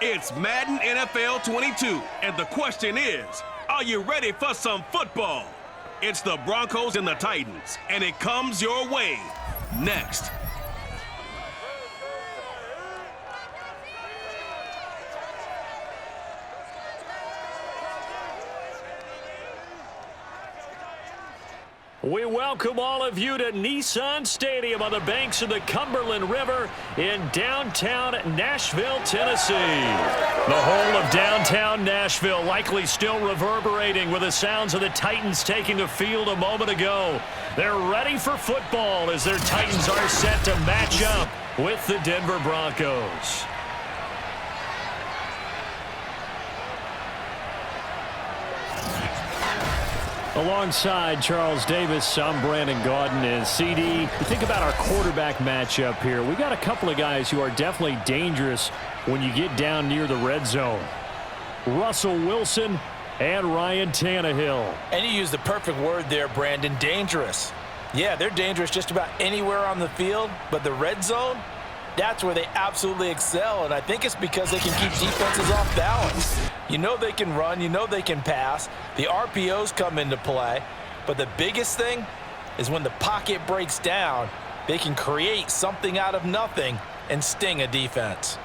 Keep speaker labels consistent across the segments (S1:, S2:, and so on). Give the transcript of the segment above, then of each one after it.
S1: It's Madden NFL 22, and the question is, are you ready for some football? It's the Broncos and the Titans, and it comes your way next.
S2: We welcome all of you to Nissan Stadium on the banks of the Cumberland River in downtown Nashville, Tennessee. The whole of downtown Nashville likely still reverberating with the sounds of the Titans taking the field a moment ago. They're ready for football as their Titans are set to match up with the Denver Broncos. Alongside Charles Davis, I'm Brandon Gaudin. And CD, you think about our quarterback matchup here. We got a couple of guys who are definitely dangerous when you get down near the red zone. Russell Wilson and Ryan Tannehill.
S3: And you used the perfect word there, Brandon, dangerous. Yeah, they're dangerous just about anywhere on the field, but the red zone, that's where they absolutely excel, and I think it's because they can keep defenses off balance. You know they can run, you know they can pass. The RPOs come into play, but the biggest thing is when the pocket breaks down, they can create something out of nothing and sting a defense.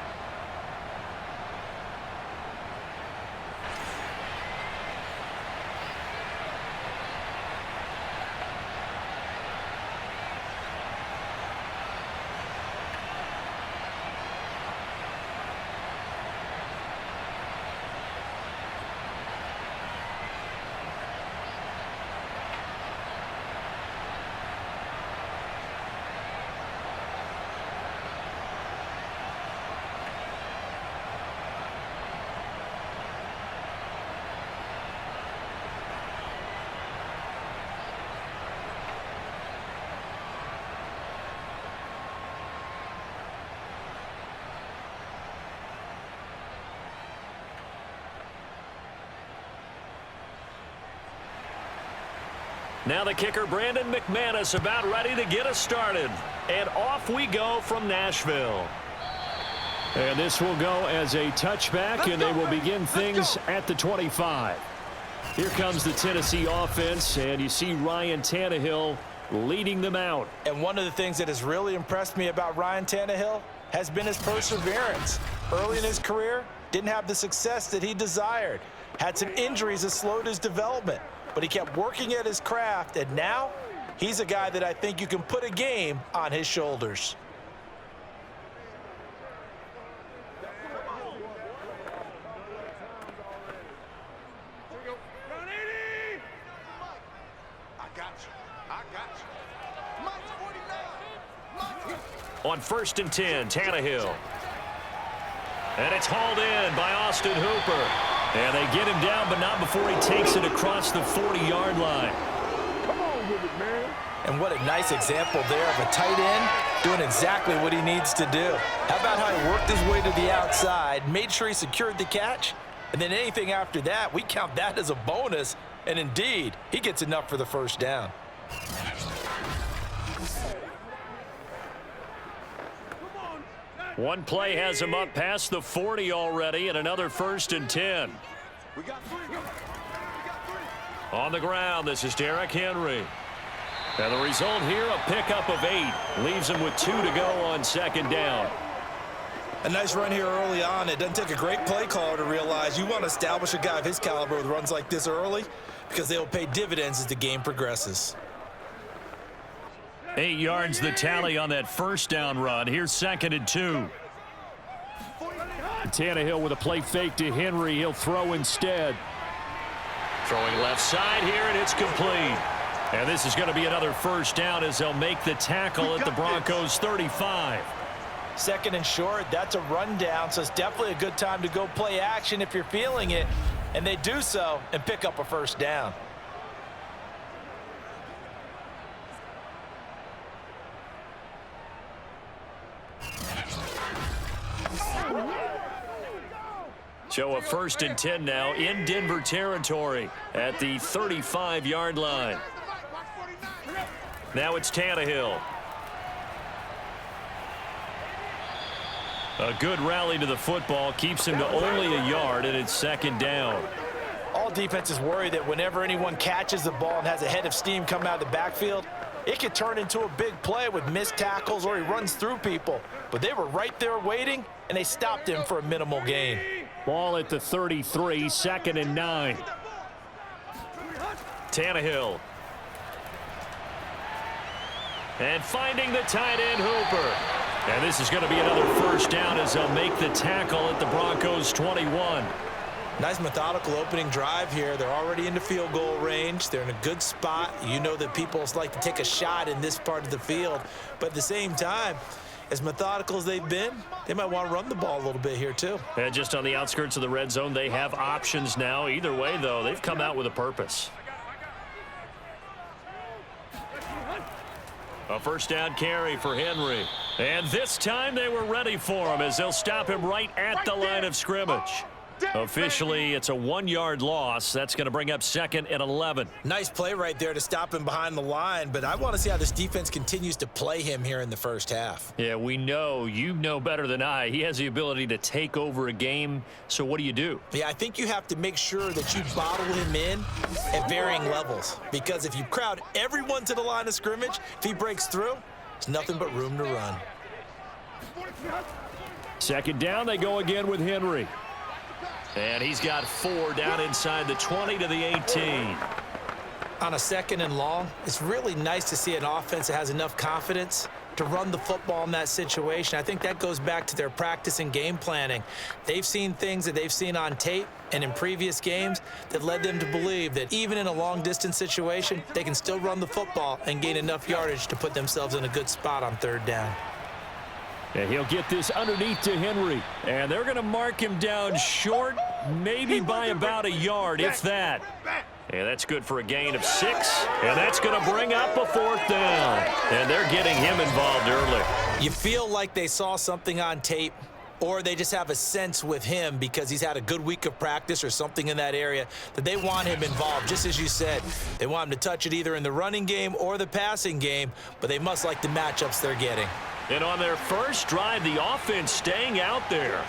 S2: Now the kicker, Brandon McManus, about ready to get us started. And off we go from Nashville. And this will go as a touchback, and they will begin things at the 25. Here comes the Tennessee offense, and you see Ryan Tannehill leading them out.
S3: And one of the things that has really impressed me about Ryan Tannehill has been his perseverance. Early in his career, didn't have the success that he desired. Had some injuries that slowed his development. But he kept working at his craft, and now he's a guy that I think you can put a game on his shoulders.
S2: On 1st and 10, Tannehill. And it's hauled in by Austin Hooper. And they get him down, but not before he takes it across the 40-yard line.
S3: Come on with it, man. And what a nice example there of a tight end doing exactly what he needs to do. How about how he worked his way to the outside, made sure he secured the catch, and then anything after that, we count that as a bonus. And indeed, he gets enough for the first down.
S2: One play has him up past the 40 already, and another 1st and 10. On the ground, this is Derrick Henry. And the result here, a pickup of 8. Leaves him with 2 to go on 2nd down.
S3: A nice run here early on. It doesn't take a great play caller to realize you want to establish a guy of his caliber with runs like this early because they will pay dividends as the game progresses.
S2: 8 yards the tally on that 1st down run. Here's 2nd and 2. Tannehill with a play fake to Henry. He'll throw instead. Throwing left side here, and it's complete. And this is going to be another 1st down as they'll make the tackle at the Broncos 35.
S3: 2nd and short, that's a rundown, so it's definitely a good time to go play action if you're feeling it. And they do so and pick up a 1st down.
S2: So a 1st and 10 now in Denver territory at the 35-yard line. Now it's Tannehill. A good rally to the football keeps him to only a yard, and it's second down.
S3: All defenses worry that whenever anyone catches the ball and has a head of steam coming out of the backfield, it could turn into a big play with missed tackles or he runs through people. But they were right there waiting, and they stopped him for a minimal gain.
S2: Ball at the 33, second and 9. Tannehill. And finding the tight end Hooper. And this is going to be another first down as they'll make the tackle at the Broncos 21.
S3: Nice methodical opening drive here. They're already in the field goal range. They're in a good spot. You know that people like to take a shot in this part of the field. But at the same time, as methodical as they've been, they might want to run the ball a little bit here too.
S2: And just on the outskirts of the red zone, they have options now. Either way, though, they've come out with a purpose. A first down carry for Henry. And this time they were ready for him as they'll stop him right at the line of scrimmage. Officially, it's a 1-yard loss. That's going to bring up second and 11.
S3: Nice play right there to stop him behind the line, but I want to see how this defense continues to play him here in the first half.
S2: Yeah, we know. You know better than I. He has the ability to take over a game, so what do you do?
S3: Yeah, I think you have to make sure that you bottle him in at varying levels, because if you crowd everyone to the line of scrimmage, if he breaks through, it's nothing but room to run.
S2: Second down, they go again with Henry. And he's got 4 down inside the 20 to the 18.
S3: On a second and long, it's really nice to see an offense that has enough confidence to run the football in that situation. I think that goes back to their practice and game planning. They've seen things that they've seen on tape and in previous games that led them to believe that even in a long-distance situation, they can still run the football and gain enough yardage to put themselves in a good spot on third down.
S2: And he'll get this underneath to Henry. And they're going to mark him down short, maybe by about a yard, if that. And that's good for a gain of 6. And that's going to bring up a 4th down. And they're getting him involved early.
S3: You feel like they saw something on tape, or they just have a sense with him because he's had a good week of practice or something in that area that they want him involved. Just as you said, they want him to touch it either in the running game or the passing game, but they must like the matchups they're getting.
S2: And on their first drive, the offense staying out there.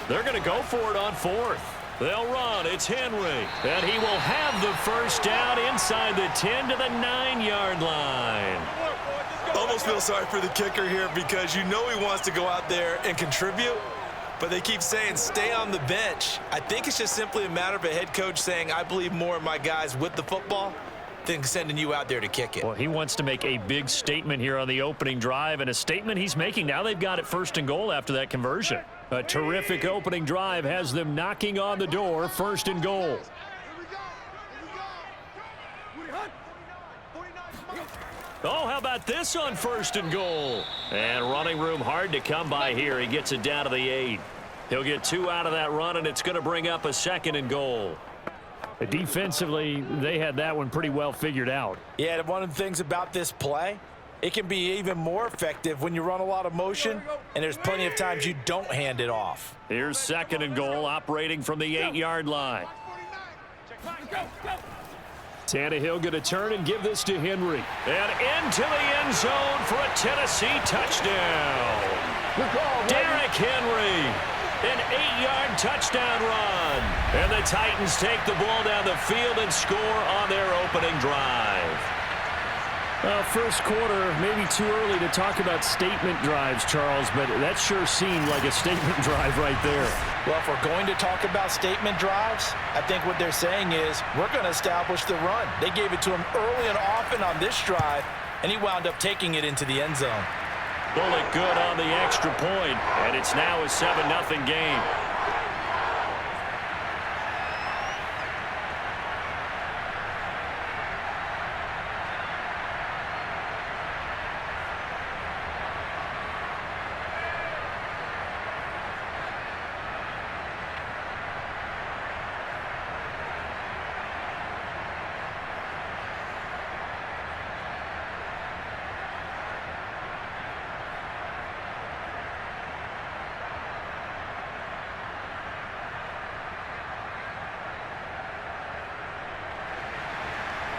S2: They're going to go for it on 4th. They'll run. It's Henry. And he will have the first down inside the 10 to the 9-yard line.
S3: Almost feel sorry for the kicker here because you know he wants to go out there and contribute, but they keep saying stay on the bench. I think it's just simply a matter of a head coach saying I believe more in my guys with the football than sending you out there to kick it.
S2: Well, he wants to make a big statement here on the opening drive, and a statement he's making. Now they've got it first and goal after that conversion. A terrific opening drive has them knocking on the door, first and goal. Oh, how about this on first and goal? And running room hard to come by here. He gets it down to the 8. He'll get 2 out of that run, and it's going to bring up a second and goal. Defensively, they had that one pretty well figured out.
S3: Yeah, one of the things about this play, it can be even more effective when you run a lot of motion, and there's plenty of times you don't hand it off.
S2: Here's second and goal, operating from the 8-yard line. Tannehill going to turn and give this to Henry. And into the end zone for a Tennessee touchdown. Derrick Henry. An 8-yard touchdown run. And the Titans take the ball down the field and score on their opening drive. First quarter, maybe too early to talk about statement drives, Charles, but that sure seemed like a statement drive right there.
S3: Well, if we're going to talk about statement drives, I think what they're saying is we're going to establish the run. They gave it to him early and often on this drive, and he wound up taking it into the end zone.
S2: Bullet good on the extra point, and it's now a 7-0 game.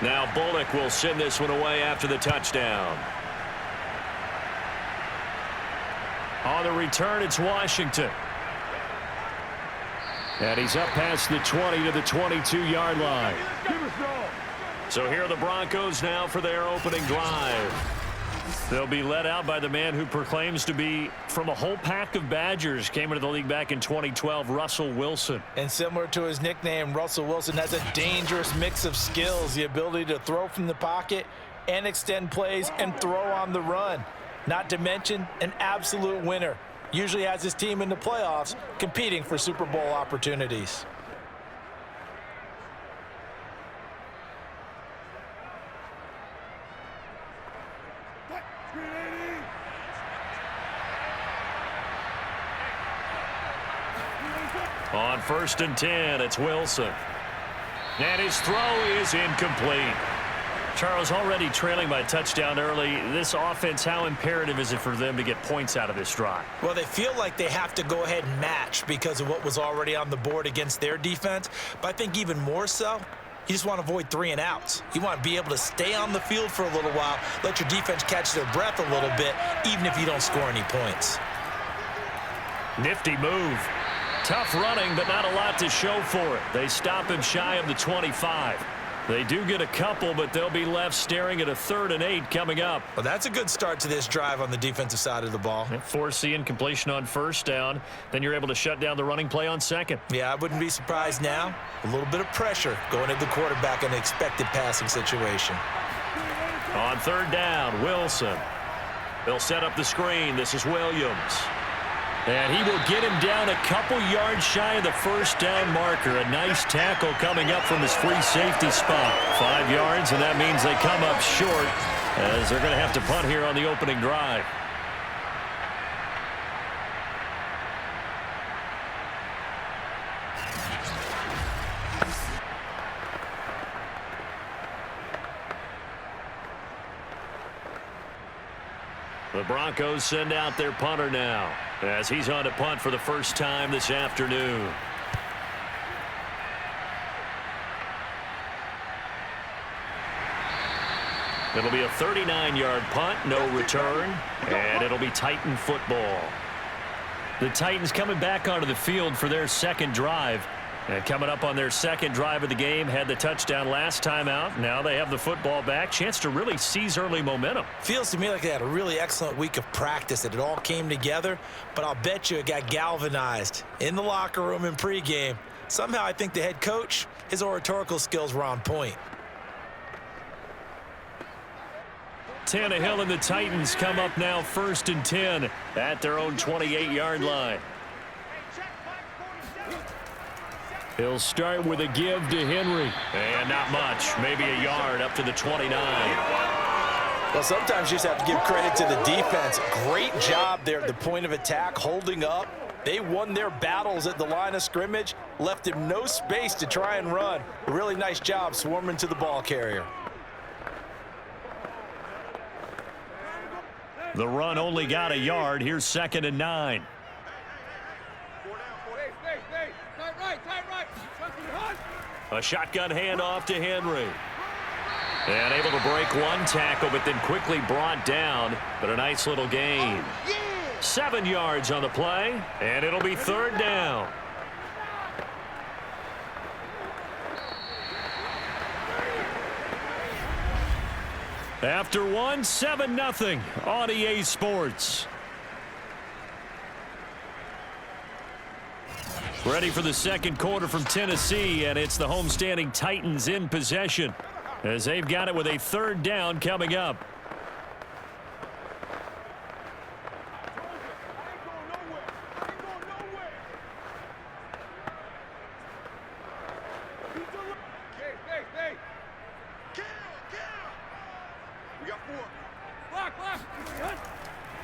S2: Now Bullock will send this one away after the touchdown. On the return, it's Washington. And he's up past the 20 to the 22-yard line. So here are the Broncos now for their opening drive. They'll be led out by the man who proclaims to be from a whole pack of Badgers. Came into the league back in 2012, Russell Wilson.
S3: And similar to his nickname, Russell Wilson has a dangerous mix of skills. The ability to throw from the pocket and extend plays and throw on the run. Not to mention an absolute winner. Usually has his team in the playoffs competing for Super Bowl opportunities.
S2: On 1st and 10, it's Wilson. And his throw is incomplete. Charles, already trailing by a touchdown early. This offense, how imperative is it for them to get points out of this drive?
S3: Well, they feel like they have to go ahead and match because of what was already on the board against their defense. But I think even more so, you just want to avoid 3 and outs. You want to be able to stay on the field for a little while, let your defense catch their breath a little bit, even if you don't score any points.
S2: Nifty move. Tough running, but not a lot to show for it. They stop him shy of the 25. They do get a couple, but they'll be left staring at a 3rd and 8 coming up.
S3: Well, that's a good start to this drive on the defensive side of the ball.
S2: Force the incompletion on 1st down. Then you're able to shut down the running play on 2nd.
S3: Yeah, I wouldn't be surprised now. A little bit of pressure going into the quarterback in an expected passing situation.
S2: On 3rd down, Wilson. They'll set up the screen. This is Williams. And he will get him down a couple yards shy of the 1st down marker. A nice tackle coming up from his free safety spot. 5 yards, and that means they come up short as they're going to have to punt here on the opening drive. The Broncos send out their punter now as he's on to punt for the first time this afternoon. It'll be a 39-yard punt, no return, and it'll be Titan football. The Titans coming back onto the field for their 2nd drive. And coming up on their 2nd drive of the game, had the touchdown last time out. Now they have the football back. Chance to really seize early momentum.
S3: Feels to me like they had a really excellent week of practice. It all came together, but I'll bet you it got galvanized in the locker room in pregame. Somehow I think the head coach, his oratorical skills were on point.
S2: Tannehill and the Titans come up now 1st and 10 at their own 28-yard line. He'll start with a give to Henry. And not much. Maybe a yard up to the 29.
S3: Well, sometimes you just have to give credit to the defense. Great job there at the point of attack, holding up. They won their battles at the line of scrimmage, left him no space to try and run. A really nice job swarming to the ball carrier.
S2: The run only got a yard. Here's 2nd and 9. A shotgun handoff to Henry. And able to break one tackle, but then quickly brought down. But a nice little gain. 7 yards on the play, and it'll be 3rd down. After one, 7-0 on EA Sports. Ready for the 2nd quarter from Tennessee, and it's the homestanding Titans in possession as they've got it with a 3rd down coming up.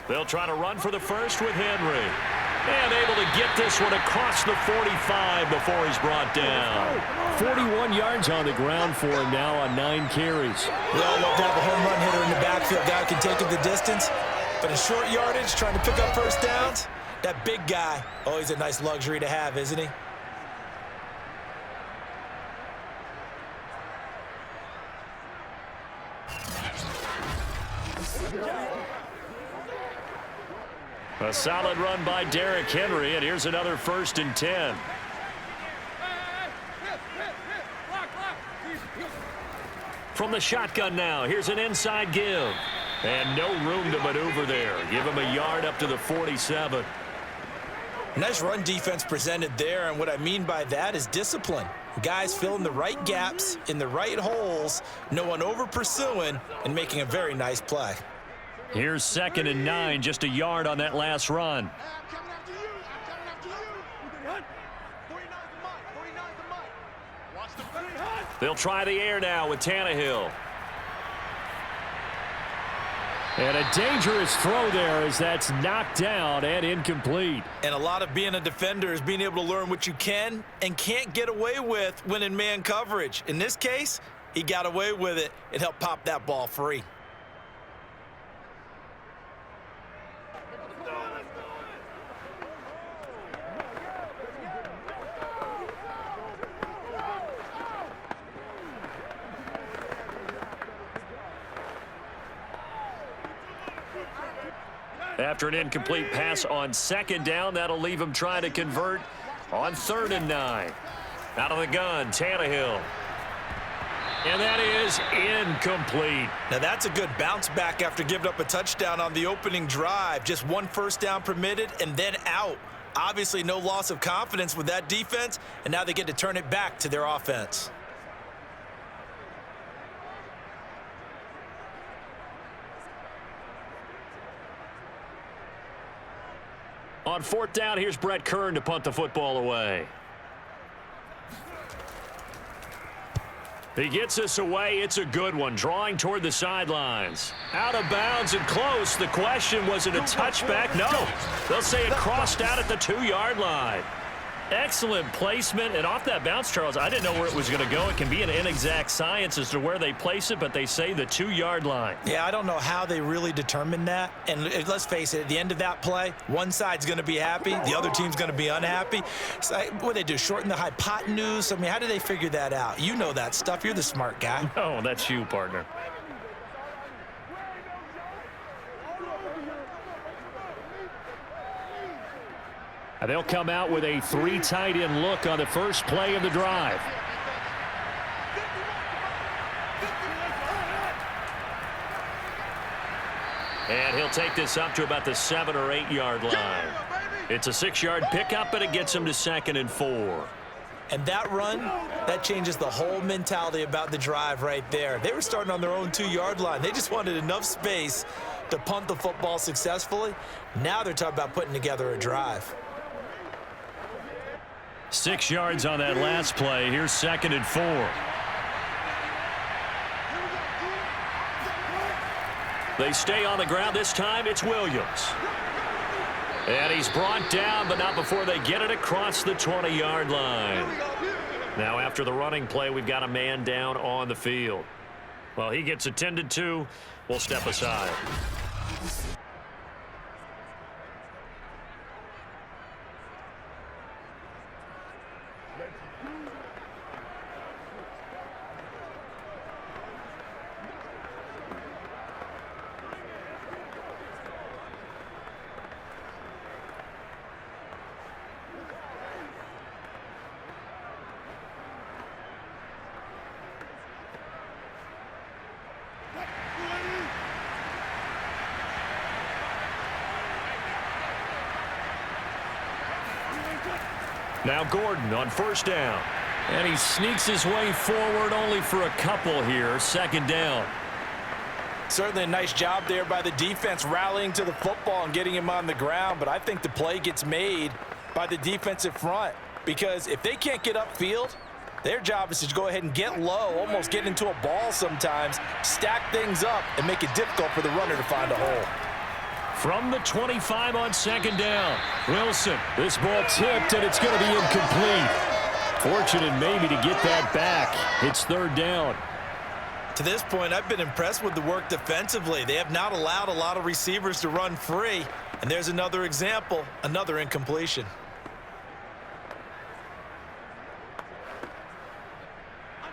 S2: They'll try to run for the first with Henry. And able to get this one across the 45 before he's brought down. 41 yards on the ground for him now on 9 carries.
S3: We all love to have a home run hitter in the backfield. Guy can take it the distance. But in short yardage, trying to pick up 1st downs, that big guy, always a nice luxury to have, isn't he?
S2: A solid run by Derrick Henry, and here's another 1st and 10. From the shotgun now, here's an inside give. And no room to maneuver there. Give him a yard up to the 47.
S3: Nice run defense presented there, and what I mean by that is discipline. Guys filling the right gaps in the right holes, no one over pursuing, and making a very nice play.
S2: Here's 2nd and 9, just a yard on that last run. They'll try the air now with Tannehill. And a dangerous throw there as that's knocked down and incomplete.
S3: And a lot of being a defender is being able to learn what you can and can't get away with when in man coverage. In this case, he got away with it and helped pop that ball free.
S2: After an incomplete pass on 2nd down, that'll leave him trying to convert on 3rd and 9. Out of the gun, Tannehill. And that is incomplete.
S3: Now that's a good bounce back after giving up a touchdown on the opening drive. Just 1 first down permitted and then out. Obviously no loss of confidence with that defense, and now they get to turn it back to their offense.
S2: On 4th down, here's Brett Kern to punt the football away. He gets us away. It's a good one, drawing toward the sidelines. Out of bounds and close. The question, was it a touchback? No. They'll say it crossed out at the 2-yard line. Excellent placement, and off that bounce, Charles, I didn't know where it was going to go. It can be an inexact science as to where they place it, but they say the 2-yard line.
S3: Yeah, I don't know how they really determined that. And let's face it, at the end of that play, one side's going to be happy, the other team's going to be unhappy. So, what do they do, shorten the hypotenuse? I mean, how do they figure that out? You know that stuff. You're the smart guy.
S2: Oh, that's you, partner. And they'll come out with a 3 tight end look on the first play of the drive. And he'll take this up to about the 7 or 8 yard line. It's a 6-yard pickup, but it gets him to 2nd and 4.
S3: And that run, that changes the whole mentality about the drive right there. They were starting on their own 2-yard line. They just wanted enough space to punt the football successfully. Now they're talking about putting together a drive.
S2: 6 yards on that last play. Here's 2nd and 4. They stay on the ground. This time it's Williams. And he's brought down, but not before they get it across the 20-yard line. Now after the running play, we've got a man down on the field. Well, he gets attended to. We'll step aside. Now Gordon on 1st down. And he sneaks his way forward only for a couple here. 2nd down.
S3: Certainly a nice job there by the defense rallying to the football and getting him on the ground. But I think the play gets made by the defensive front. Because if they can't get upfield, their job is to go ahead and get low, almost get into a ball sometimes, stack things up, and make it difficult for the runner to find a hole.
S2: From the 25 on 2nd down. Wilson, this ball tipped, and it's going to be incomplete. Fortunate maybe to get that back. It's 3rd down.
S3: To this point, I've been impressed with the work defensively. They have not allowed a lot of receivers to run free. And there's another example, another incompletion.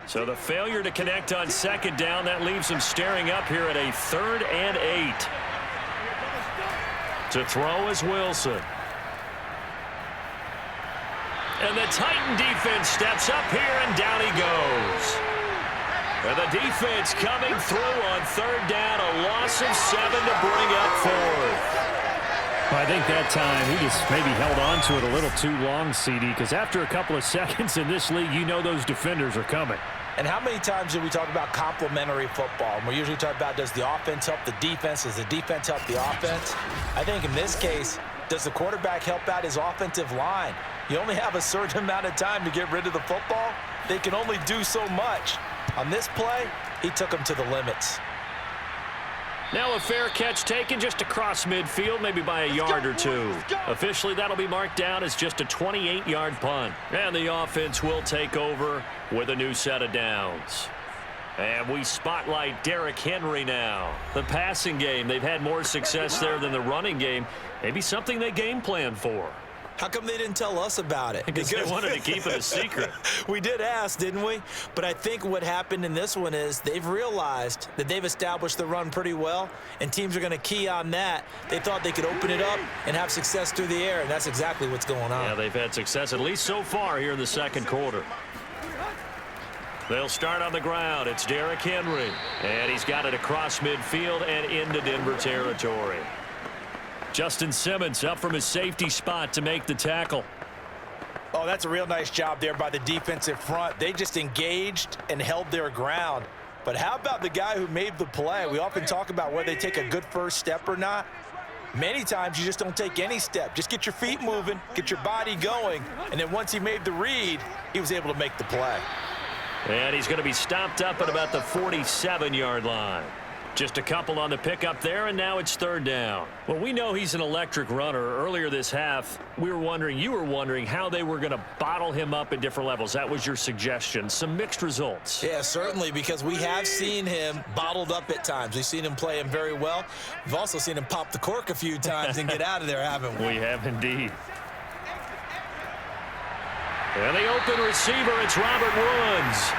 S2: So the failure to connect on 2nd down, that leaves them staring up here at a 3rd and 8. To throw is Wilson. And the Titan defense steps up here, and down he goes. And the defense coming through on third down, a loss of 7 to bring up fourth.
S4: I think that time he just maybe held on to it a little too long, CD, because after a couple of seconds in this league, you know those defenders are coming.
S3: And how many times do we talk about complementary football? And we usually talk about, does the offense help the defense? Does the defense help the offense? I think in this case, does the quarterback help out his offensive line? You only have a certain amount of time to get rid of the football. They can only do so much. On this play, he took them to the limits.
S2: Now a fair catch taken just across midfield, maybe by a yard or two. Officially, that'll be marked down as just a 28-yard punt. And the offense will take over with a new set of downs. And we spotlight Derrick Henry now. The passing game, they've had more success there than the running game. Maybe something they game plan for.
S3: How come they didn't tell us about it?
S2: Because they wanted to keep it a secret.
S3: We did ask, didn't we? But I think what happened in this one is they've realized that they've established the run pretty well, and teams are going to key on that. They thought they could open it up and have success through the air, and that's exactly what's going on.
S2: Yeah, they've had success, at least so far here in the second quarter. They'll start on the ground. It's Derrick Henry, and he's got it across midfield and into Denver territory. Justin Simmons up from his safety spot to make the tackle.
S3: Oh, that's a real nice job there by the defensive front. They just engaged and held their ground. But how about the guy who made the play? We often talk about whether they take a good first step or not. Many times you just don't take any step. Just get your feet moving, get your body going, and then once he made the read, he was able to make the play.
S2: And he's going to be stopped up at about the 47-yard line. Just a couple on the pickup there, and now it's third down. Well, we know he's an electric runner. Earlier this half, you were wondering how they were going to bottle him up at different levels. That was your suggestion. Some mixed results.
S3: Yeah, certainly, because we have seen him bottled up at times. We've seen him play him very well. We've also seen him pop the cork a few times and get out of there, haven't we?
S2: We have indeed. And the open receiver, it's Robert Woods.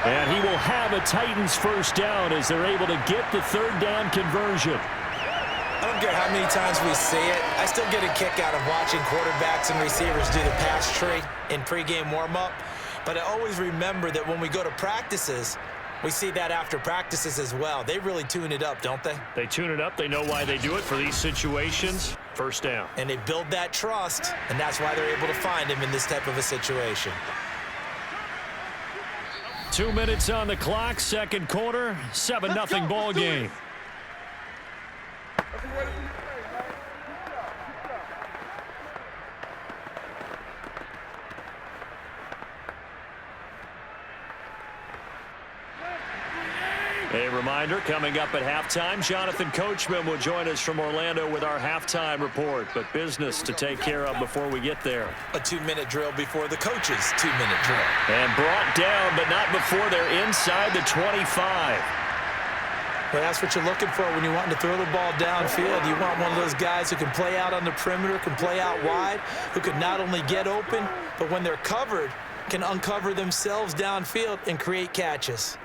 S2: And he will have a Titans first down as they're able to get the third down conversion.
S3: I don't care how many times we see it. I still get a kick out of watching quarterbacks and receivers do the pass tree in pregame warm-up. But I always remember that when we go to practices, we see that after practices as well. They really tune it up, don't they?
S2: They tune it up. They know why they do it for these situations. First down.
S3: And they build that trust, and that's why they're able to find him in this type of a situation.
S2: 2 minutes on the clock, second quarter, 7-0 ball game. A reminder, coming up at halftime, Jonathan Coachman will join us from Orlando with our halftime report, but business to take care of before we get there.
S3: A 2-minute drill before the coach's 2-minute drill.
S2: And brought down, but not before they're inside the 25.
S3: Well, that's what you're looking for when you're wanting to throw the ball downfield. You want one of those guys who can play out on the perimeter, can play out wide, who can not only get open, but when they're covered, can uncover themselves downfield and create catches.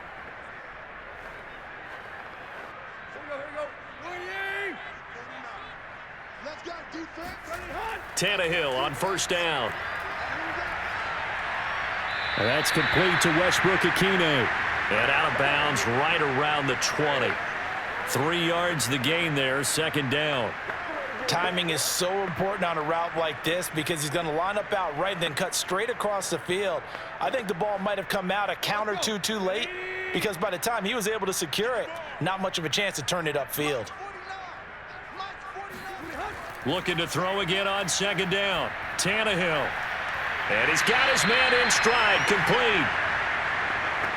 S2: Tannehill on first down. And that's complete to Westbrook-Ikhine. And out of bounds right around the 20. 3 yards the gain there, second down.
S3: Timing is so important on a route like this because he's going to line up out right and then cut straight across the field. I think the ball might have come out a count or two too late because by the time he was able to secure it, not much of a chance to turn it upfield.
S2: Looking to throw again on second down. Tannehill. And he's got his man in stride, complete.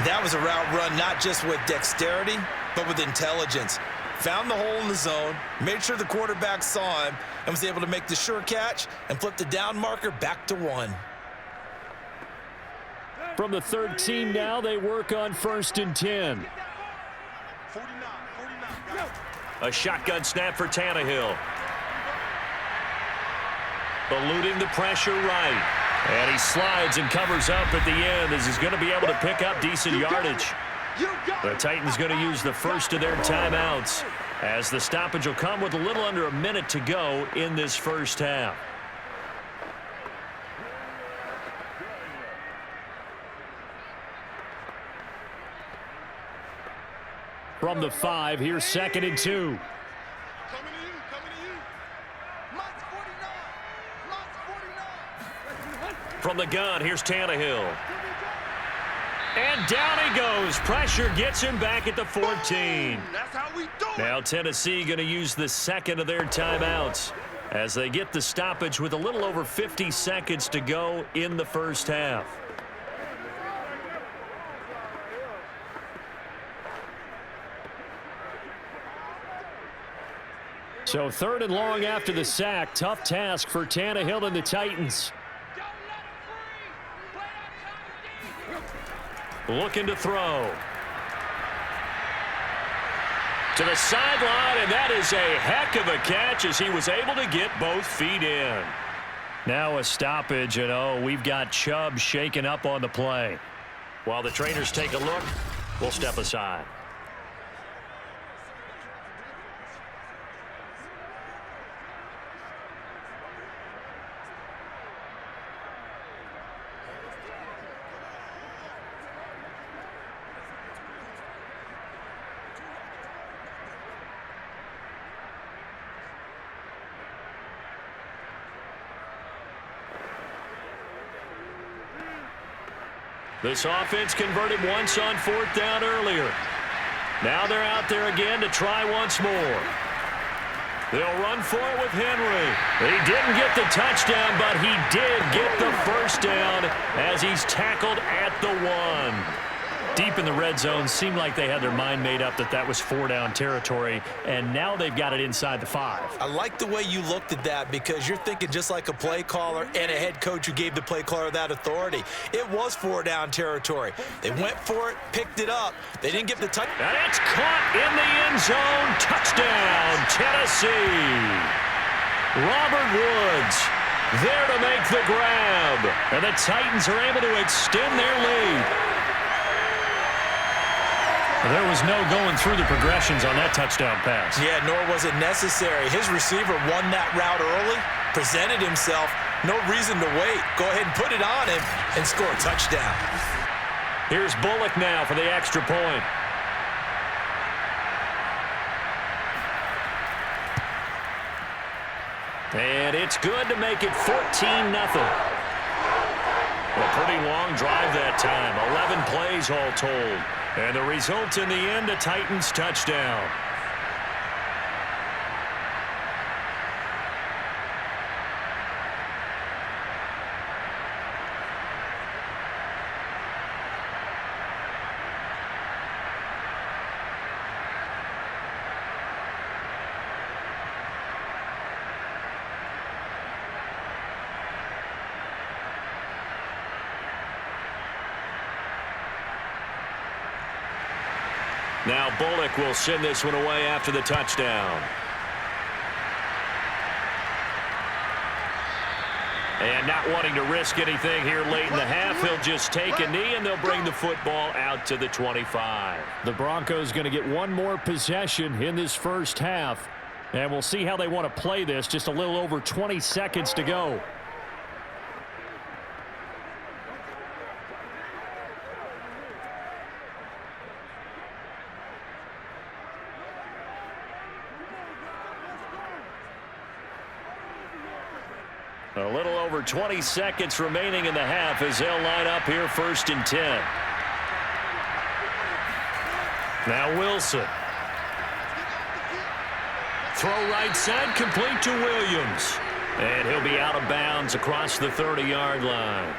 S3: That was a route run not just with dexterity, but with intelligence. Found the hole in the zone, made sure the quarterback saw him, and was able to make the sure catch and flip the down marker back to 1.
S2: From the 13 now, they work on 1st and 10. A shotgun snap for Tannehill. Eluding the pressure right. And he slides and covers up at the end as he's going to be able to pick up decent yardage. The Titans going to use the first of their timeouts. as the stoppage will come with a little under a minute to go in this first half. From the 5, here's 2nd and 2. From the gun, here's Tannehill. And down he goes. Pressure gets him back at the 14.
S5: That's how we do it.
S2: Now Tennessee going to use the second of their timeouts as they get the stoppage with a little over 50 seconds to go in the first half. So 3rd and long after the sack. Tough task for Tannehill and the Titans. Looking to throw. To the sideline, and that is a heck of a catch as he was able to get both feet in. Now a stoppage, and we've got Chubb shaken up on the play. While the trainers take a look, we'll step aside. This offense converted once on 4th down earlier. Now they're out there again to try once more. They'll run for it with Henry. He didn't get the touchdown, but he did get the first down as he's tackled at the 1. Deep in the red zone, seemed like they had their mind made up that was 4-down territory, and now they've got it inside the 5.
S3: I like the way you looked at that because you're thinking just like a play caller and a head coach who gave the play caller that authority. It was 4-down territory. They went for it, picked it up. They didn't get the touch.
S2: And it's caught in the end zone. Touchdown, Tennessee. Robert Woods there to make the grab. And the Titans are able to extend their lead. There was no going through the progressions on that touchdown pass.
S3: Yeah, nor was it necessary. His receiver won that route early, presented himself. No reason to wait. Go ahead and put it on him and score a touchdown.
S2: Here's Bullock now for the extra point. And it's good to make it 14-0. A pretty long drive that time. 11 plays all told. And the result in the end, a Titans touchdown. Now Bullock will send this one away after the touchdown. And not wanting to risk anything here late in the half, he'll just take a knee and they'll bring the football out to the 25.
S4: The Broncos going to get one more possession in this first half. And we'll see how they want to play this. Just a little over 20 seconds to go.
S2: A little over 20 seconds remaining in the half as they'll line up here 1st and 10. Now Wilson. Throw right side, complete to Williams. And he'll be out of bounds across the 30-yard line.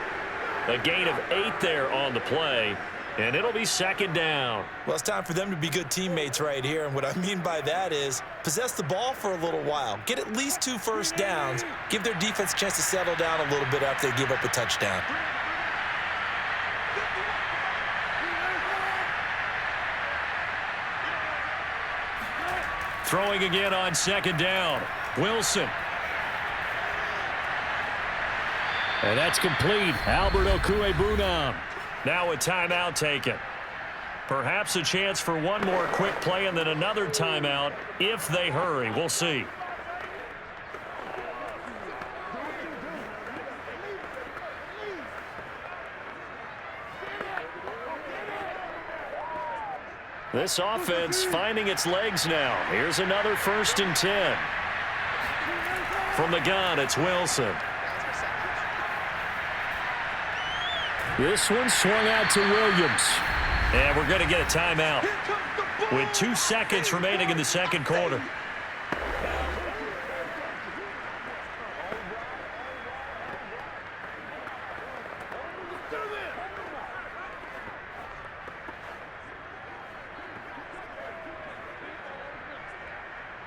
S2: A gain of 8 there on the play, and it'll be 2nd down.
S3: Well, it's time for them to be good teammates right here, and what I mean by that is possess the ball for a little while. Get at least 2 first downs. Give their defense a chance to settle down a little bit after they give up a touchdown.
S2: Throwing again on 2nd down. Wilson.
S4: And that's complete. Albert Okwuegbunam.
S2: Now a timeout taken. Perhaps a chance for one more quick play and then another timeout if they hurry. We'll see. This offense finding its legs now. Here's another 1st and 10. From the gun, it's Wilson.
S4: This one swung out to Williams.
S2: And we're going to get a timeout with 2 seconds remaining in the second quarter.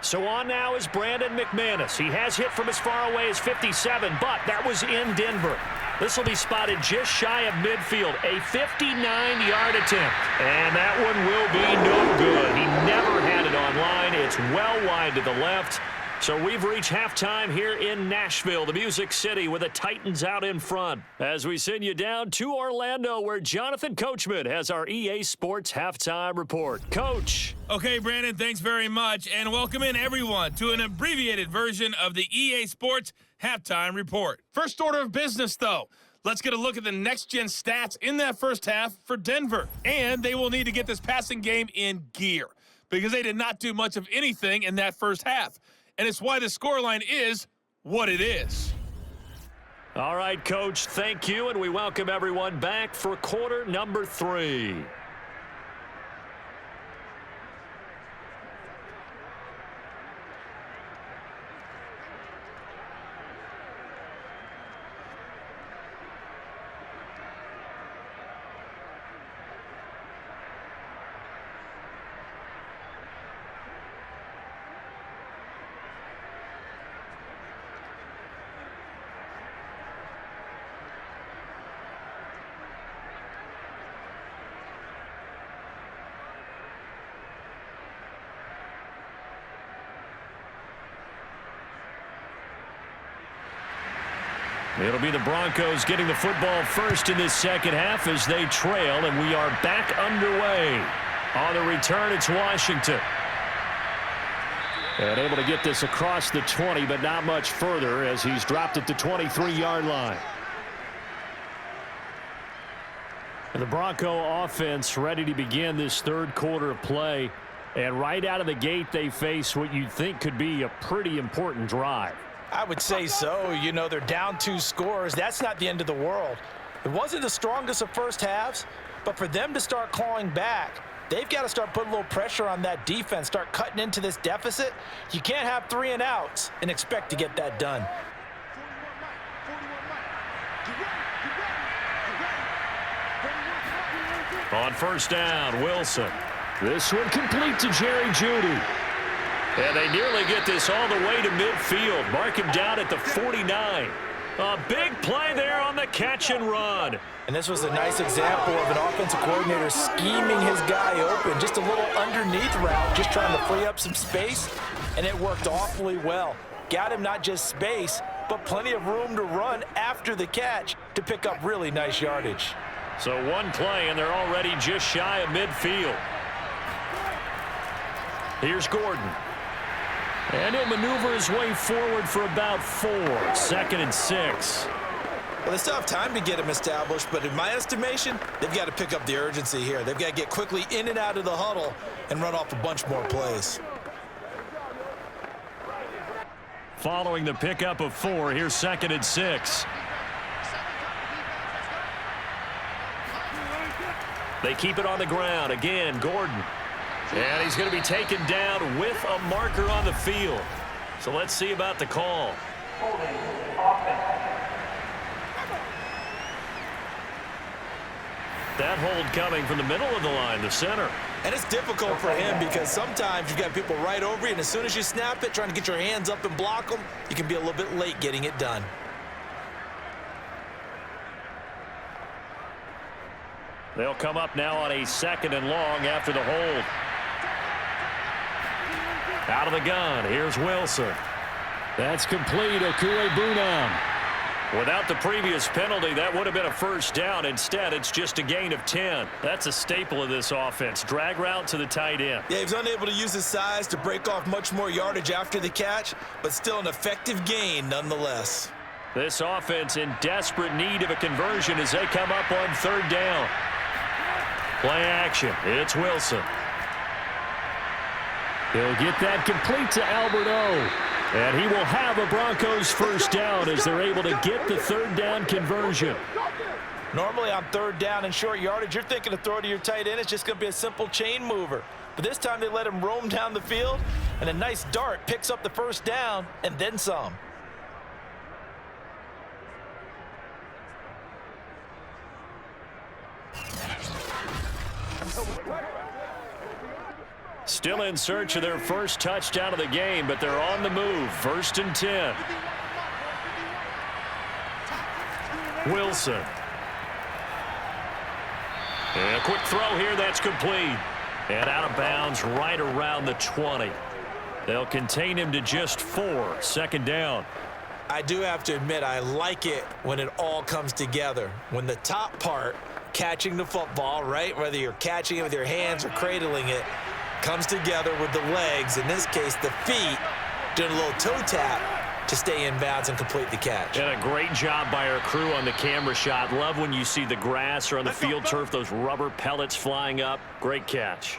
S2: So on now is Brandon McManus. He has hit from as far away as 57, but that was in Denver. This will be spotted just shy of midfield, a 59-yard attempt. And that one will be no good. He never had it on line. It's well wide to the left. So we've reached halftime here in Nashville, the Music City, with the Titans out in front. As we send you down to Orlando, where Jonathan Coachman has our EA Sports Halftime Report. Coach.
S5: Okay, Brandon, thanks very much. And welcome in, everyone, to an abbreviated version of the EA Sports Halftime Report. First order of business, though. Let's get a look at the next-gen stats in that first half for Denver. And they will need to get this passing game in gear because they did not do much of anything in that first half. And it's why the scoreline is what it is.
S2: All right, Coach, thank you, and we welcome everyone back for quarter number 3. It'll be the Broncos getting the football first in this second half as they trail, and we are back underway. On the return, it's Washington. And able to get this across the 20, but not much further as he's dropped at the 23-yard line. And the Bronco offense ready to begin this third quarter of play. And right out of the gate, they face what you'd think could be a pretty important drive.
S3: I would say so. You know, they're down 2 scores. That's not the end of the world. It wasn't the strongest of first halves, but for them to start clawing back, they've got to start putting a little pressure on that defense, start cutting into this deficit. You can't have 3 and outs and expect to get that done.
S2: On first down, Wilson. This one complete to Jerry Jeudy. And they nearly get this all the way to midfield. Mark him down at the 49. A big play there on the catch and run.
S3: And this was a nice example of an offensive coordinator scheming his guy open. Just a little underneath route, just trying to free up some space. And it worked awfully well. Got him not just space, but plenty of room to run after the catch to pick up really nice yardage.
S2: So one play, and they're already just shy of midfield. Here's Gordon. And he'll maneuver his way forward for about 4. 2nd and 6.
S3: Well, they still have time to get him established, but in my estimation, they've got to pick up the urgency here. They've got to get quickly in and out of the huddle and run off a bunch more plays.
S2: Following the pickup of 4, here's 2nd and 6. They keep it on the ground. Again, Gordon. And he's going to be taken down with a marker on the field. So let's see about the call. That hold coming from the middle of the line, the center.
S3: And it's difficult for him because sometimes you've got people right over you, and as soon as you snap it, trying to get your hands up and block them, you can be a little bit late getting it done.
S2: They'll come up now on a 2nd and long after the hold. Out of the gun, here's Wilson.
S4: That's complete. Okue Bunam.
S2: Without the previous penalty, that would have been a first down. Instead, it's just a gain of 10. That's a staple of this offense. Drag route to the tight end.
S3: Yeah, he was unable to use his size to break off much more yardage after the catch, but still an effective gain nonetheless.
S2: This offense in desperate need of a conversion as they come up on third down. Play action. It's Wilson.
S4: He'll get that complete to Alberto. And he will have a Broncos first down as they're able to get the third down conversion.
S3: Normally on third down and short yardage, you're thinking to throw to your tight end. It's just going to be a simple chain mover. But this time they let him roam down the field, and a nice dart picks up the first down and then some.
S2: Still in search of their first touchdown of the game, but they're on the move. First and 10. Wilson. And a quick throw here, that's complete. And out of bounds right around the 20. They'll contain him to just 4. Second down.
S3: I do have to admit, I like it when it all comes together. When the top part, catching the football, right, whether you're catching it with your hands or cradling it, comes together with the legs, in this case the feet, doing a little toe tap to stay in bounds and complete the catch.
S2: And a great job by our crew on the camera shot. Love when you see the grass or on the field turf, those rubber pellets flying up. Great catch.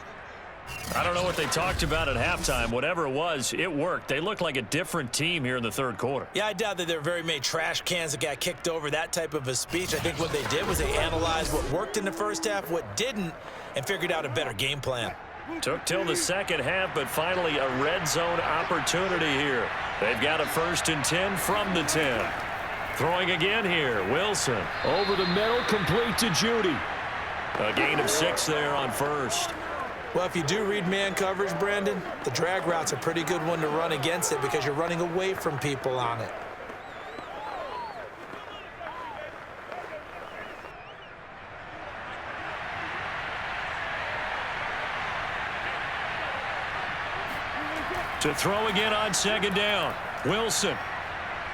S2: I don't know what they talked about at halftime. Whatever it was, it worked. They looked like a different team here in the third quarter.
S3: Yeah, I doubt that there were very many trash cans that got kicked over, that type of a speech. I think what they did was they analyzed what worked in the first half, what didn't, and figured out a better game plan.
S2: Took till the second half, but finally a red zone opportunity here. They've got a first and 10 from the 10. Throwing again here, Wilson.
S4: Over the middle, complete to Judy.
S2: A gain of 6 there on first.
S3: Well, if you do read man coverage, Brandon, the drag route's a pretty good one to run against it because you're running away from people on it.
S2: To throw again on second down. Wilson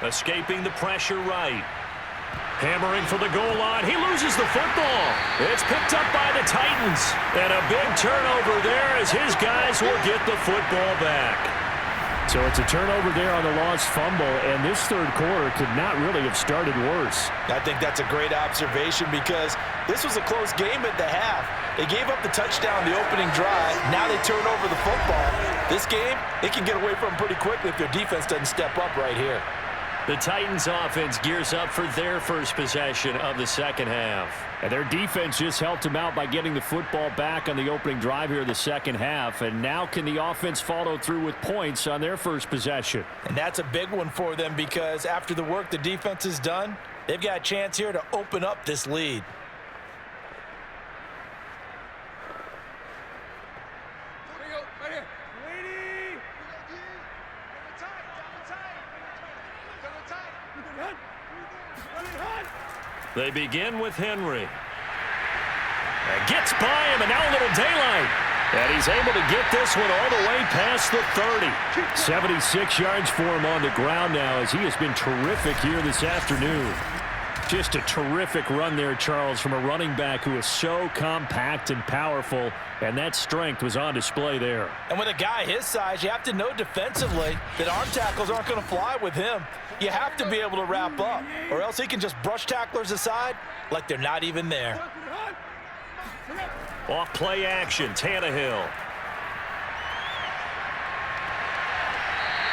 S2: escaping the pressure right. Hammering for the goal line. He loses the football. It's picked up by the Titans. And a big turnover there as his guys will get the football back.
S4: So it's a turnover there on the lost fumble, and this third quarter could not really have started worse.
S3: I think that's a great observation because this was a close game at the half. They gave up the touchdown the opening drive. Now they turn over the football. This game, they can get away from pretty quickly if their defense doesn't step up right here.
S2: The Titans offense gears up for their first possession of the second half.
S4: And their defense just helped them out by getting the football back on the opening drive here in the second half. And now can the offense follow through with points on their first possession?
S3: And that's a big one for them because after the work the defense has done, they've got a chance here to open up this lead.
S2: They begin with Henry. Gets by him, and now a little daylight. And he's able to get this one all the way past the 30.
S4: 76 yards for him on the ground now as he has been terrific here this afternoon. Just a terrific run there, Charles, from a running back who is so compact and powerful, and that strength was on display there.
S3: And with a guy his size, you have to know defensively that arm tackles aren't going to fly with him. You have to be able to wrap up, or else he can just brush tacklers aside like they're not even there.
S2: Off play action, Tannehill.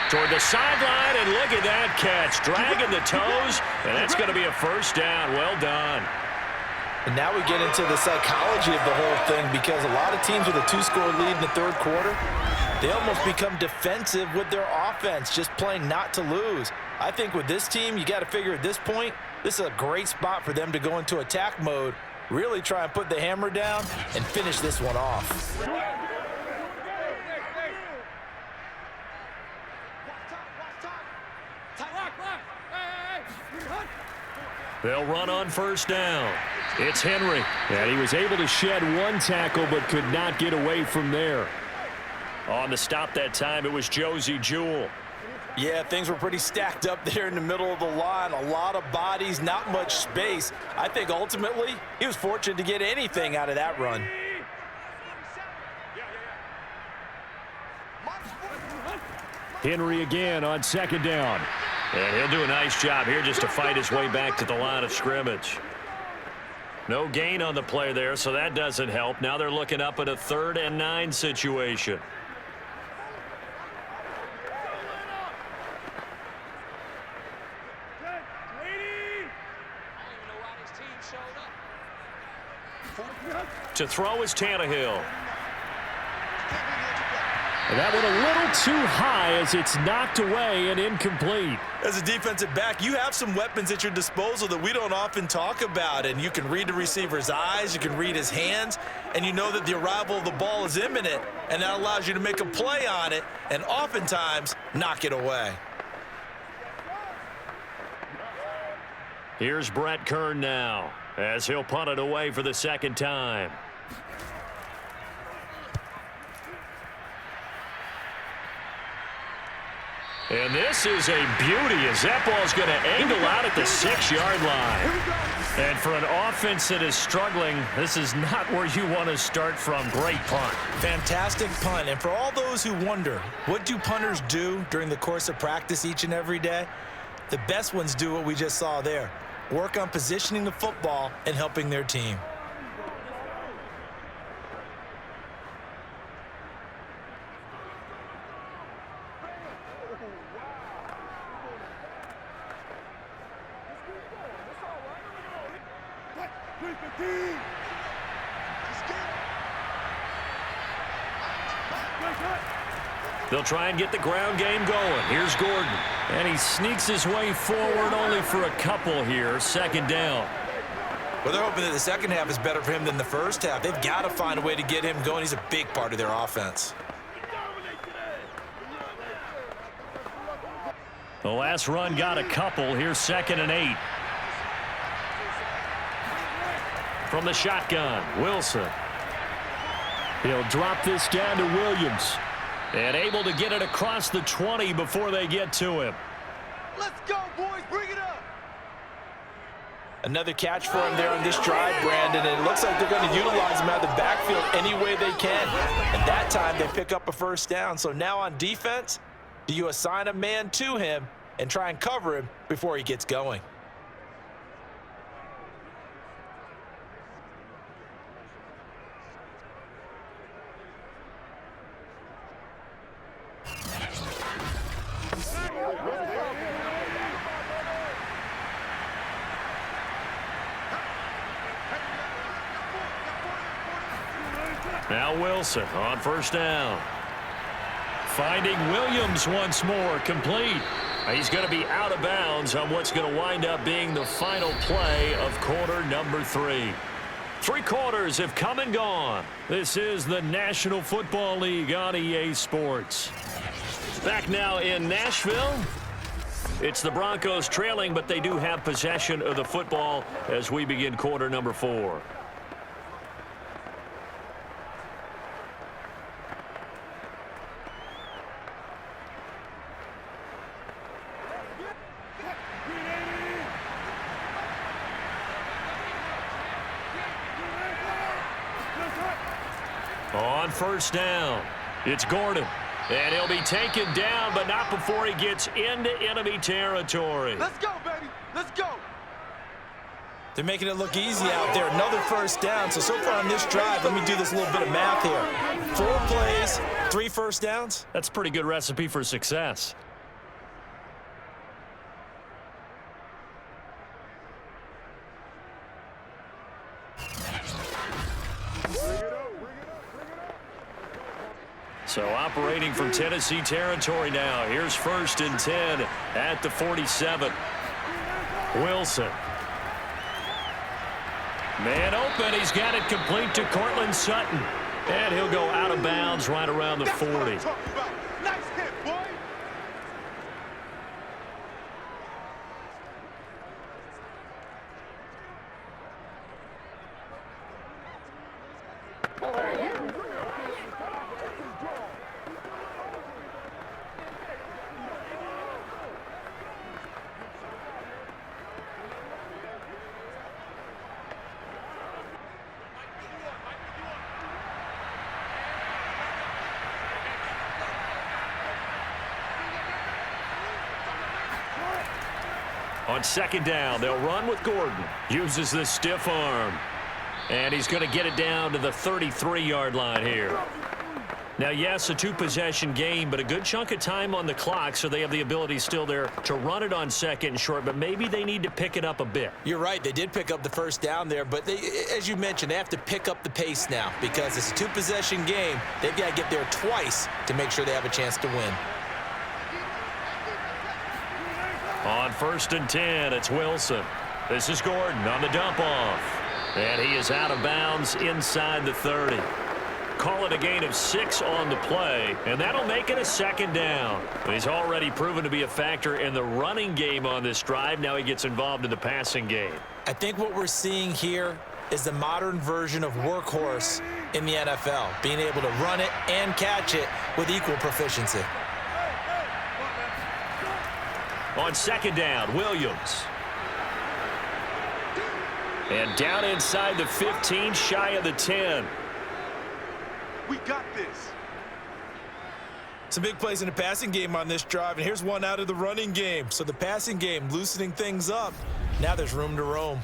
S2: Toward the sideline, and look at that catch. Dragging the toes, and that's going to be a first down. Well done.
S3: And now we get into the psychology of the whole thing because a lot of teams with a 2-score lead in the third quarter, they almost become defensive with their offense, just playing not to lose. I think with this team, you got to figure at this point, this is a great spot for them to go into attack mode, really try and put the hammer down and finish this one off.
S2: They'll run on first down. It's Henry.
S4: And he was able to shed one tackle but could not get away from there.
S2: On the stop that time, it was Josie Jewell.
S3: Yeah, things were pretty stacked up there in the middle of the line. A lot of bodies, not much space. I think ultimately he was fortunate to get anything out of that run.
S4: Henry again on second down.
S2: And he'll do a nice job here just to fight his way back to the line of scrimmage. No gain on the play there, so that doesn't help. Now they're looking up at a 3rd and 9 situation. To throw is Tannehill.
S4: And that one a little too high as it's knocked away and incomplete.
S3: As a defensive back, you have some weapons at your disposal that we don't often talk about. And you can read the receiver's eyes, you can read his hands, and you know that the arrival of the ball is imminent, and that allows you to make a play on it and oftentimes knock it away.
S2: Here's Brett Kern now as he'll punt it away for the 2nd time. And this is a beauty as that ball's going to angle out at the 6-yard line. And for an offense that is struggling, this is not where you want to start from. Great punt.
S3: Fantastic punt. And for all those who wonder, what do punters do during the course of practice each and every day? The best ones do what we just saw there. Work on positioning the football and helping their team.
S2: They'll try and get the ground game going. Here's Gordon.
S4: And he sneaks his way forward only for a couple here. 2nd down.
S3: Well, they're hoping that the second half is better for him than the first half. They've got to find a way to get him going. He's a big part of their offense.
S4: The last run got a couple. Here's 2nd and 8.
S2: From the shotgun, Wilson.
S4: He'll drop this down to Williams.
S2: And able to get it across the 20 before they get to him.
S6: Let's go, boys. Bring it up.
S3: Another catch for him there on this drive, Brandon, and it looks like they're going to utilize him out of the backfield any way they can. And that time they pick up a 1st down. So now on defense, do you assign a man to him and try and cover him before he gets going?
S2: Now Wilson on 1st down.
S4: Finding Williams once more, complete.
S2: He's going to be out of bounds on what's going to wind up being the final play of quarter number 3. 3 quarters have come and gone.
S4: This is the National Football League on EA Sports.
S2: Back now in Nashville. It's the Broncos trailing, but they do have possession of the football as we begin quarter number 4. On 1st down, it's Gordon. And he'll be taken down, but not before he gets into enemy territory.
S6: Let's go, baby. Let's go.
S3: They're making it look easy out there. Another 1st down. So far on this drive, let me do this little bit of math here. 4 plays, 3 1st downs.
S2: That's a pretty good recipe for success. So operating from Tennessee territory now. Here's 1st and 10 at the 47. Wilson.
S4: Man open. He's got it complete to Cortland Sutton.
S2: And he'll go out of bounds right around the 40.
S6: Nice hit, boy.
S2: On second down, they'll run with Gordon. Uses the stiff arm. And he's going to get it down to the 33-yard line here. Now, yes, a two-possession game, but a good chunk of time on the clock, so they have the ability still there to run it on second and short, but maybe they need to pick it up a bit.
S3: You're right. They did pick up the first down there, but as you mentioned, they have to pick up the pace now because it's a two-possession game. They've got to get there twice to make sure they have a chance to win.
S2: On 1st and 10, it's Wilson. This is Gordon on the dump-off. And he is out of bounds inside the 30. Call it a gain of 6 on the play, and that'll make it a second down. He's already proven to be a factor in the running game on this drive. Now he gets involved in the passing game.
S3: I think what we're seeing here is the modern version of workhorse in the NFL, being able to run it and catch it with equal proficiency.
S2: On second down, Williams. And down inside the 15, shy of the 10.
S6: We got this.
S3: Some big plays in the passing game on this drive, and here's one out of the running game. So the passing game loosening things up. Now there's room to roam.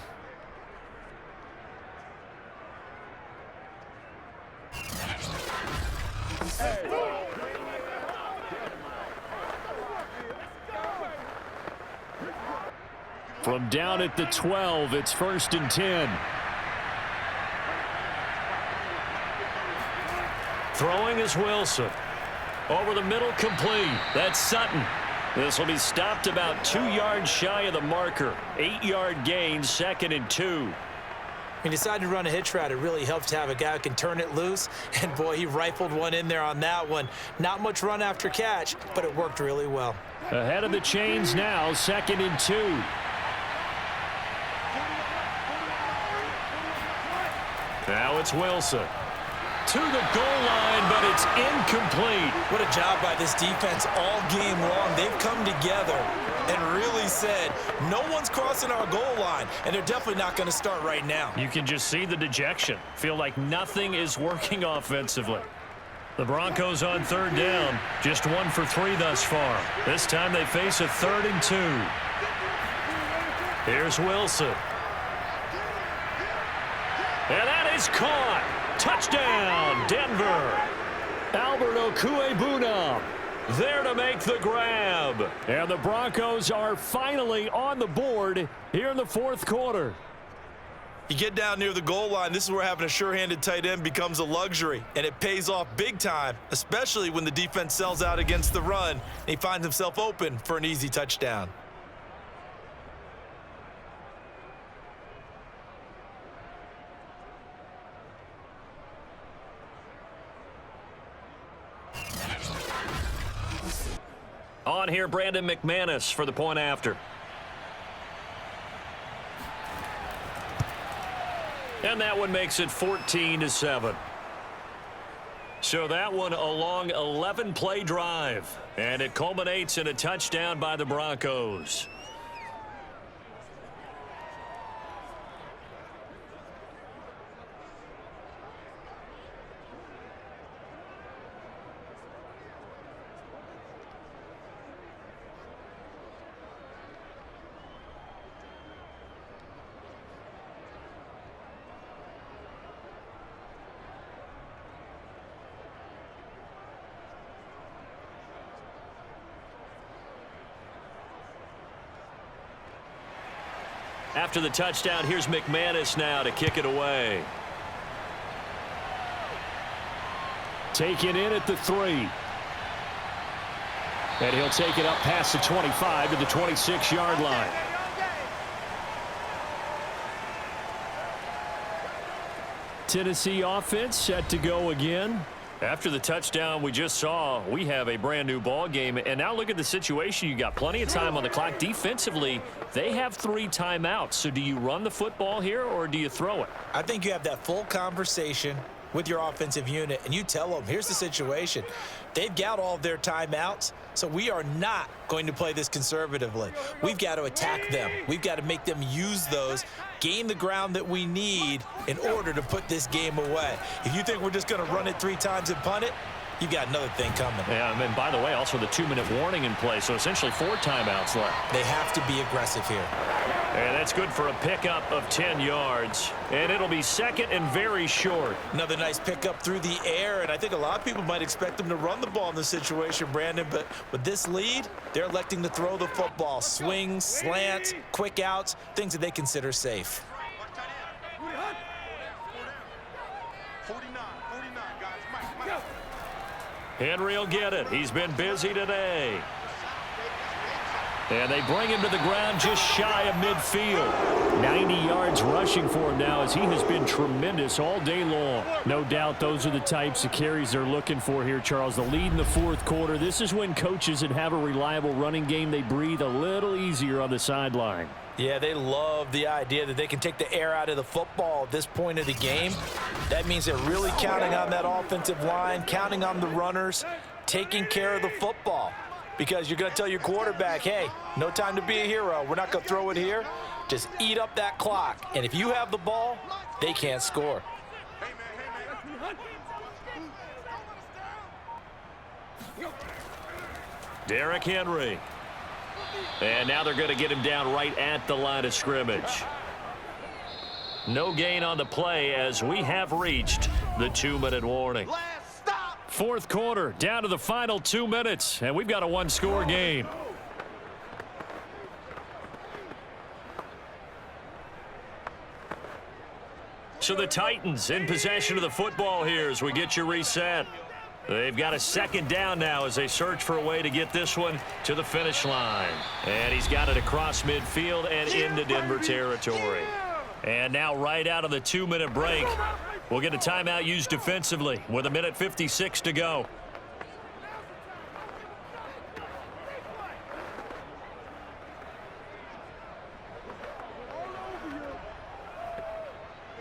S4: From down at the 12, it's 1st and 10.
S2: Throwing is Wilson. Over the middle, complete. That's Sutton. This will be stopped about 2 yards shy of the marker. 8-yard gain, 2nd and 2.
S3: He decided to run a hitch route. It really helps to have a guy who can turn it loose. And, boy, he rifled one in there on that one. Not much run after catch, but it worked really well.
S4: Ahead of the chains now, 2nd and 2.
S2: Now it's Wilson. To the goal line, but it's incomplete.
S3: What a job by this defense all game long. They've come together and really said, no one's crossing our goal line, and they're definitely not going to start right now.
S2: You can just see the dejection. Feel like nothing is working offensively. The Broncos on 3rd down, just 1 for 3 thus far. This time they face a 3rd and 2. Here's Wilson. And that is caught. Touchdown, Denver.
S4: Albert Okwuegbunam
S2: There to make the grab.
S4: And the Broncos are finally on the board here in the 4th quarter.
S3: You get down near the goal line, this is where having a sure-handed tight end becomes a luxury, and it pays off big time, especially when the defense sells out against the run, and he finds himself open for an easy touchdown.
S2: On here, Brandon McManus for the point after. And that one makes it 14-7. So that one a long 11-play drive. And it culminates in a touchdown by the Broncos. After the touchdown, here's McManus now to kick it away.
S4: Taken in at the 3. And he'll take it up past the 25 to the 26-yard line. Tennessee offense set to go again.
S2: After the touchdown we just saw, we have a brand new ball game. And now look at the situation. You got plenty of time on the clock. Defensively, they have 3 timeouts. So do you run the football here or do you throw it?
S3: I think you have that full conversation with your offensive unit, and you tell them, here's the situation. They've got all of their timeouts, so we are not going to play this conservatively. We've got to attack them. We've got to make them use those, gain the ground that we need in order to put this game away. If you think we're just going to run it 3 times and punt it, you got another thing coming.
S4: Yeah, and by the way, also the 2-minute warning in play, so essentially 4 timeouts left.
S3: They have to be aggressive here.
S4: And that's good for a pickup of 10 yards. And it'll be second and very short.
S3: Another nice pickup through the air, and I think a lot of people might expect them to run the ball in this situation, Brandon, but with this lead, they're electing to throw the football. Swings, slants, quick outs, things that they consider safe.
S6: 49, guys. Mike.
S4: Henry will get it. He's been busy today. And they bring him to the ground just shy of midfield. 90 yards rushing for him now as he has been tremendous all day long. No doubt those are the types of carries they're looking for here, Charles. The lead in the fourth quarter. This is when coaches that have a reliable running game, they breathe a little easier on the sideline.
S3: Yeah, they love the idea that they can take the air out of the football at this point of the game. That means they're really counting on that offensive line, counting on the runners, taking care of the football. Because you're going to tell your quarterback, hey, no time to be a hero. We're not going to throw it here. Just eat up that clock. And if you have the ball, they can't score.
S4: Derrick Henry. And now they're going to get him down right at the line of scrimmage. No gain on the play as we have reached the 2-minute warning. Fourth quarter, down to the final 2 minutes, and we've got a 1-score game. So the Titans in possession of the football here as we get you reset. They've got a second down now as they search for a way to get this one to the finish line. And he's got it across midfield and into Denver territory. And now right out of the 2-minute break, we'll get a timeout used defensively with 1:56 to go.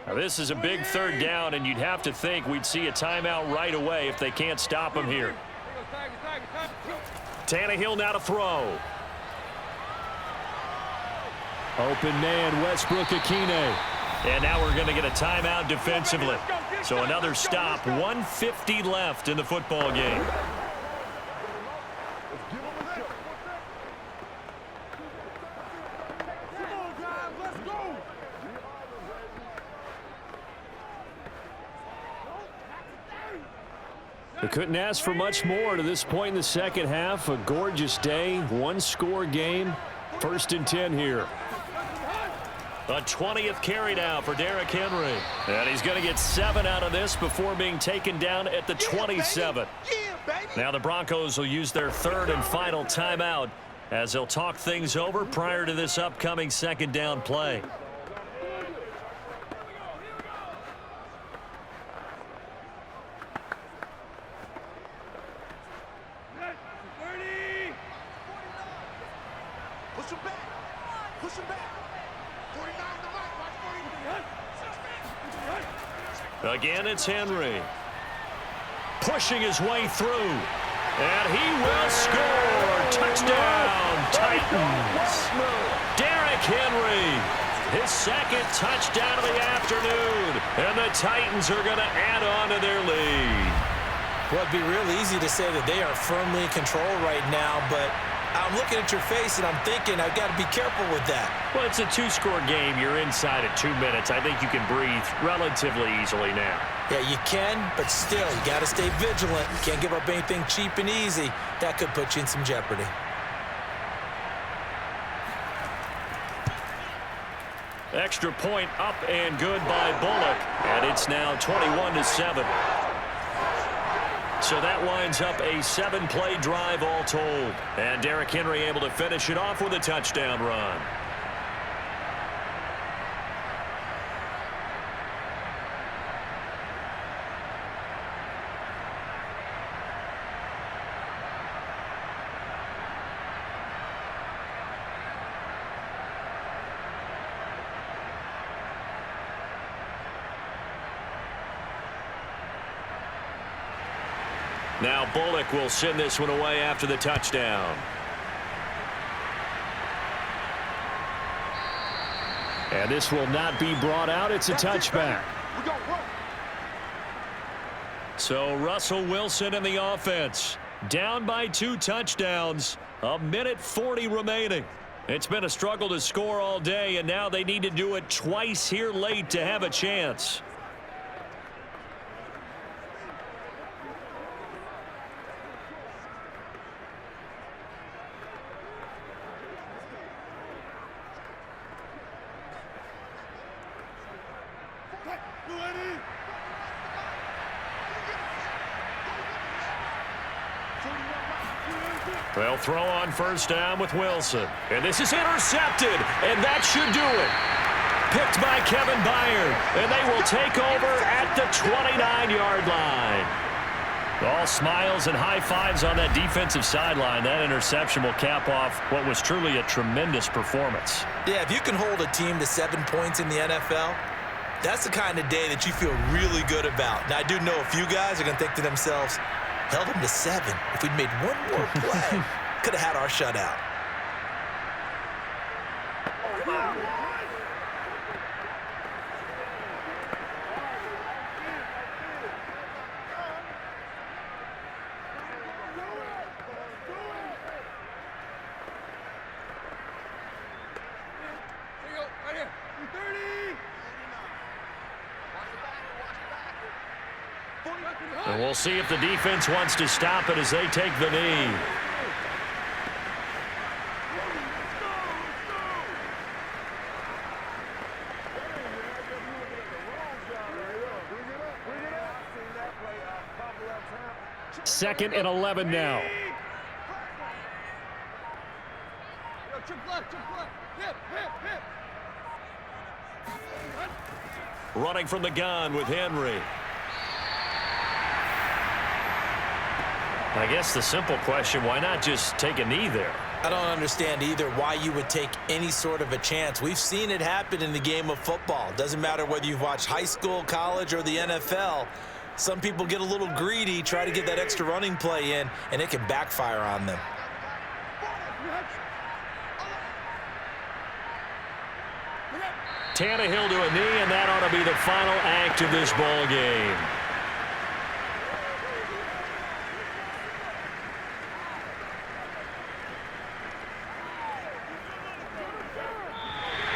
S4: Now this is a big third down, and you'd have to think we'd see a timeout right away if they can't stop him here. Tannehill now to throw. Open man, Westbrook-Ikhine. And now we're going to get a timeout defensively. So another stop, 1:50 left in the football game. They couldn't ask for much more to this point in the second half. A gorgeous day, 1-score game. 1st and 10 here. A 20th carry now for Derrick Henry. And he's going to get 7 out of this before being taken down at the 27. Now the Broncos will use their 3rd and final timeout as they'll talk things over prior to this upcoming second down play.
S6: Push him back. 49 to right.
S4: Again, it's Henry. Pushing his way through. And he will score. Touchdown, Titans. Derrick Henry. His 2nd touchdown of the afternoon. And the Titans are going to add on to their lead.
S3: Well, it'd be real easy to say that they are firmly in control right now, but I'm looking at your face and I'm thinking I've got to be careful with that.
S4: Well, it's a 2-score game. You're inside at 2 minutes. I think you can breathe relatively easily now.
S3: Yeah, you can, but still, you got to stay vigilant. You can't give up anything cheap and easy. That could put you in some jeopardy.
S4: Extra point up and good by Bullock. And it's now 21-7. So that winds up a 7-play drive all told. And Derrick Henry able to finish it off with a touchdown run. Now Bullock will send this one away after the touchdown. And this will not be brought out. It's a touchback.
S2: So Russell Wilson in the offense. Down by 2 touchdowns. 1:40 remaining. It's been a struggle to score all day, and now they need to do it twice here late to have a chance. They'll throw on first down with Wilson. And this is intercepted, and that should do it. Picked by Kevin Byard, and they will take over at the 29-yard line. All smiles and high fives on that defensive sideline. That interception will cap off what was truly a tremendous performance.
S3: Yeah, if you can hold a team to 7 points in the NFL, that's the kind of day that you feel really good about. Now, I do know a few guys are going to think to themselves, held them to 7. If we'd made one more play, could have had our shutout.
S2: And we'll see if the defense wants to stop it as they take the knee. Second and 11 now. Running from the gun with Henry. I guess the simple question, why not just take a knee there?
S3: I don't understand either why you would take any sort of a chance. We've seen it happen in the game of football. Doesn't matter whether you've watched high school, college, or the NFL. Some people get a little greedy, try to get that extra running play in, and it can backfire on them.
S2: Tannehill to a knee, and that ought to be the final act of this ball game.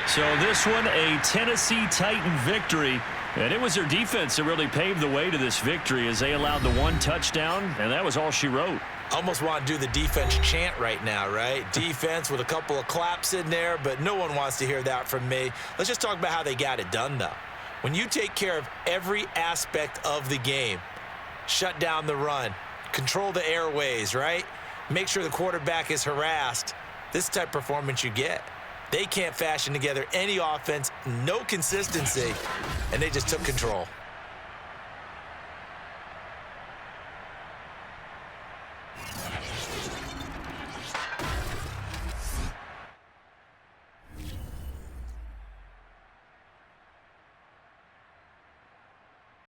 S2: So this one, a Tennessee Titan victory. And it was their defense that really paved the way to this victory as they allowed the 1 touchdown, and that was all she wrote.
S3: Almost want to do the defense chant right now, right? Defense with a couple of claps in there, but no one wants to hear that from me. Let's just talk about how they got it done, though. When you take care of every aspect of the game, shut down the run, control the airways, right? Make sure the quarterback is harassed. This is the type of performance you get. They can't fashion together any offense, no consistency, and they just took control.